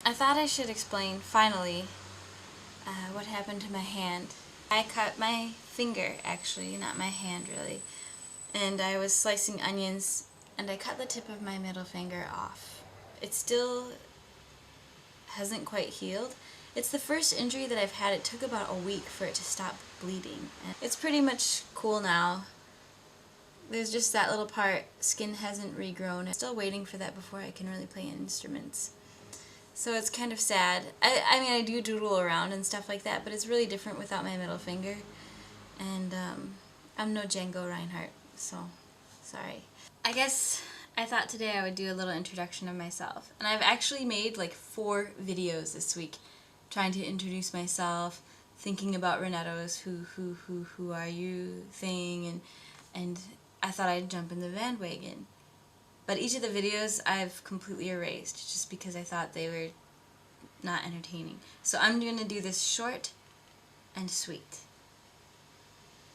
I thought I should explain, finally, what happened to my hand. I cut my finger, actually, not my hand really, and I was slicing onions and I cut the tip of my middle finger off. It still hasn't quite healed. It's the first injury that I've had. It took about a week for it to stop bleeding. It's pretty much cool now. There's just that little part, skin hasn't regrown. I'm still waiting for that before I can really play instruments. So it's kind of sad. I mean, I do doodle around and stuff like that, but it's really different without my middle finger. And I'm no Django Reinhardt, so sorry. I guess I thought today I would do a little introduction of myself. And I've actually made like 4 videos this week trying to introduce myself, thinking about Renato's who are you thing, and I thought I'd jump in the bandwagon. But each of the videos I've completely erased just because I thought they were not entertaining. So I'm going to do this short and sweet.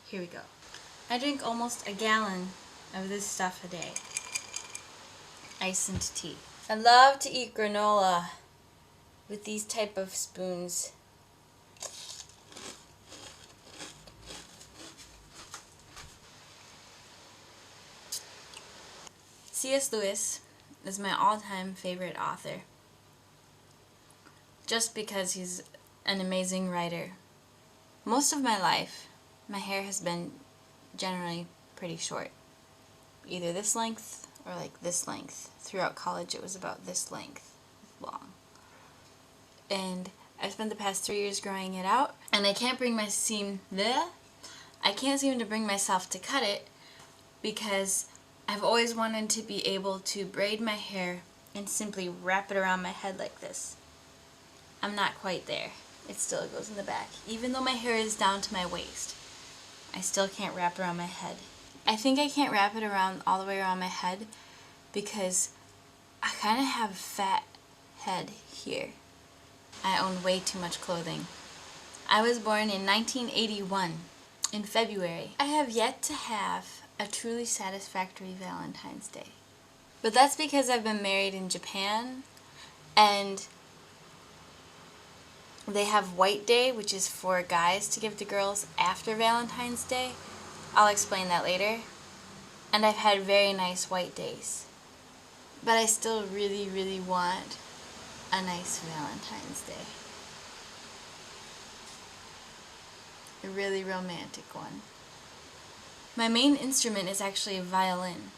Here we go. I drink almost a gallon of this stuff a day. Iced tea. I love to eat granola with these type of spoons. C.S. Lewis is my all-time favorite author, just because he's an amazing writer. Most of my life, my hair has been generally pretty short. Either this length or like this length. Throughout college it was about this length long. And I spent the past 3 years growing it out, and I can't seem to bring myself to cut it because I've always wanted to be able to braid my hair and simply wrap it around my head like this. I'm not quite there. It still goes in the back. Even though my hair is down to my waist, I still can't wrap it around my head. I think I can't wrap it around all the way around my head because I kind of have a fat head here. I own way too much clothing. I was born in 1981, in February. I have yet to have a truly satisfactory Valentine's Day. But that's because I've been married in Japan, and they have White Day, which is for guys to give to girls after Valentine's Day. I'll explain that later. And I've had very nice white days. But I still really, really want a nice Valentine's Day. A really romantic one. My main instrument is actually a violin.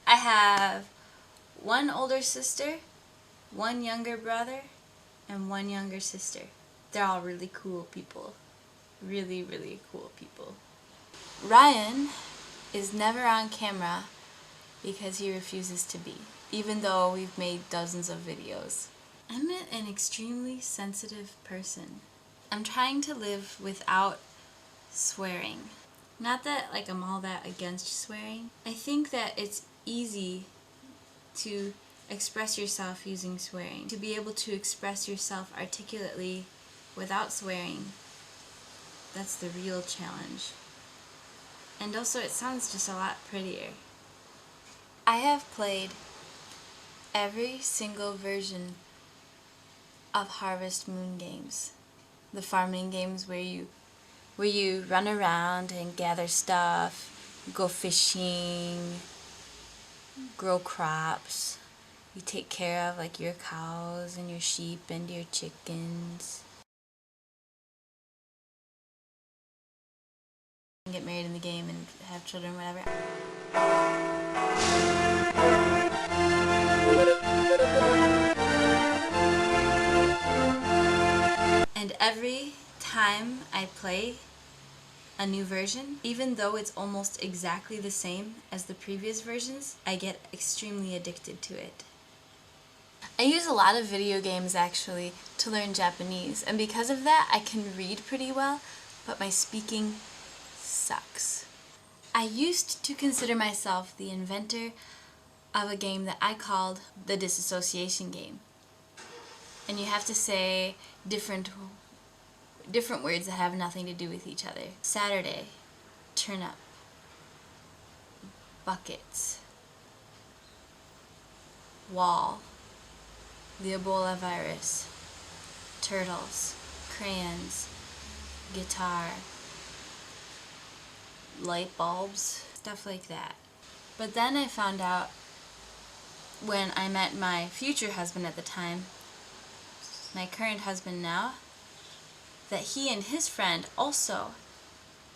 I have one older sister, one younger brother, and one younger sister. They're all really cool people. Really, really cool people. Ryan is never on camera because he refuses to be, even though we've made dozens of videos. I'm an extremely sensitive person. I'm trying to live without swearing. Not that like I'm all that against swearing. I think that it's easy to express yourself using swearing. To be able to express yourself articulately without swearing, that's the real challenge. And also it sounds just a lot prettier. I have played every single version of Harvest Moon games. The farming games where you run around and gather stuff, go fishing, grow crops. You take care of like your cows and your sheep and your chickens. Get married in the game and have children, whatever. And every time I play a new version, even though it's almost exactly the same as the previous versions, I get extremely addicted to it. I use a lot of video games actually to learn Japanese, and because of that I can read pretty well, but my speaking sucks. I used to consider myself the inventor of a game that I called the disassociation game. And you have to say different words that have nothing to do with each other. Saturday, turnip, buckets, wall, the Ebola virus, turtles, crayons, guitar, light bulbs, stuff like that. But then I found out when I met my future husband at the time, my current husband now, that he and his friend also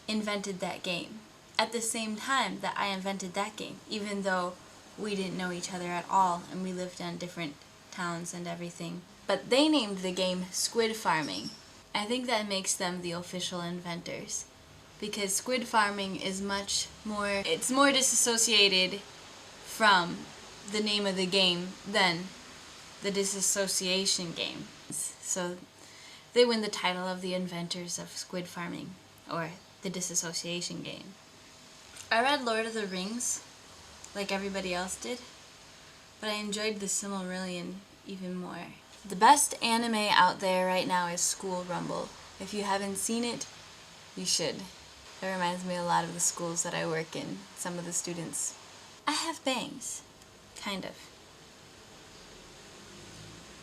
invented that game at the same time that I invented that game, even though we didn't know each other at all and we lived in different towns and everything. But they named the game Squid Farming. I think that makes them the official inventors, because squid farming is it's more disassociated from the name of the game than the disassociation game. So they win the title of the inventors of squid farming, or the disassociation game. I read Lord of the Rings, like everybody else did, but I enjoyed the Silmarillion even more. The best anime out there right now is School Rumble. If you haven't seen it, you should. It reminds me a lot of the schools that I work in, some of the students. I have bangs, kind of.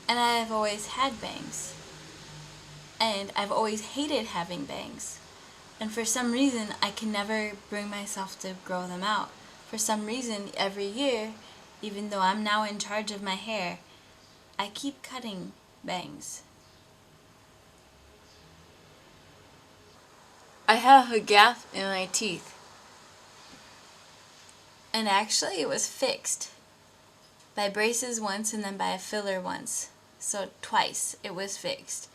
And I've always had bangs. And I've always hated having bangs. And for some reason, I can never bring myself to grow them out. For some reason, every year, even though I'm now in charge of my hair, I keep cutting bangs. I have a gap in my teeth. And actually it was fixed by braces once and then by a filler once. So twice it was fixed.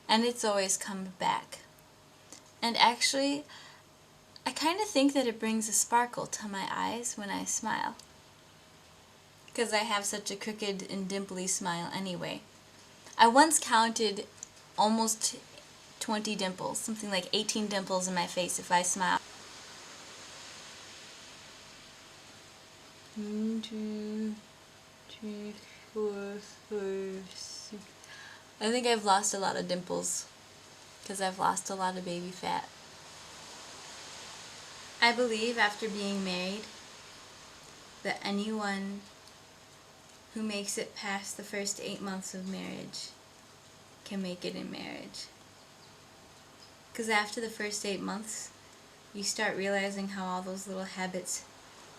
And it's always come back. And actually, I kind of think that it brings a sparkle to my eyes when I smile. Because I have such a crooked and dimply smile anyway. I once counted almost 20 dimples, something like 18 dimples in my face if I smile. 1, 2, 3, 4, 5, 6. I think I've lost a lot of dimples because I've lost a lot of baby fat. I believe after being married that anyone who makes it past the first 8 months of marriage can make it in marriage. Because after the first 8 months, you start realizing how all those little habits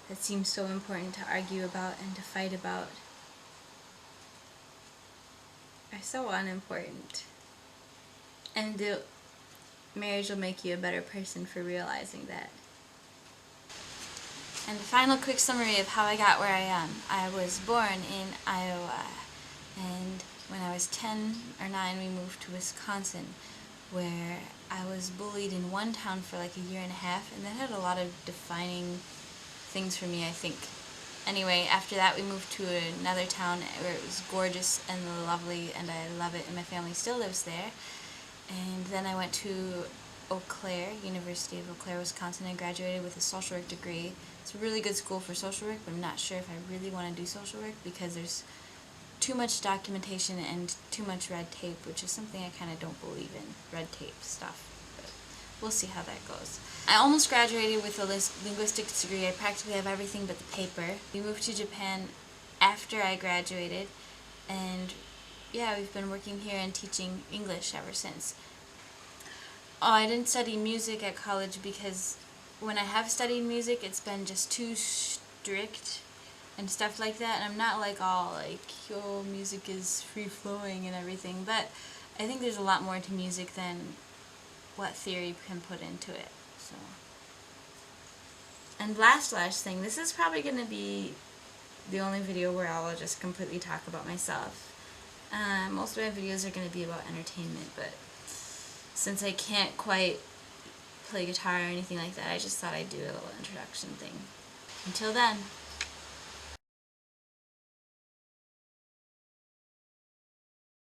that seem so important to argue about and to fight about are so unimportant. And the marriage will make you a better person for realizing that. And the final quick summary of how I got where I am. I was born in Iowa, and when I was 10 or 9 we moved to Wisconsin, where I was bullied in one town for like a year and a half, and that had a lot of defining things for me, I think. Anyway, after that we moved to another town where it was gorgeous and lovely, and I love it, and my family still lives there. And then I went to Eau Claire, University of Eau Claire, Wisconsin. I graduated with a social work degree. It's a really good school for social work, but I'm not sure if I really want to do social work because there's too much documentation and too much red tape, which is something I kind of don't believe in, red tape stuff. But we'll see how that goes. I almost graduated with a linguistics degree. I practically have everything but the paper. We moved to Japan after I graduated, and yeah, we've been working here and teaching English ever since. Oh, I didn't study music at college because when I have studied music, it's been just too strict and stuff like that, and I'm not like all like, yo, music is free-flowing and everything, but I think there's a lot more to music than what theory can put into it. So, and last thing, this is probably going to be the only video where I'll just completely talk about myself. Most of my videos are going to be about entertainment, but since I can't quite play guitar or anything like that, I just thought I'd do a little introduction thing. Until then.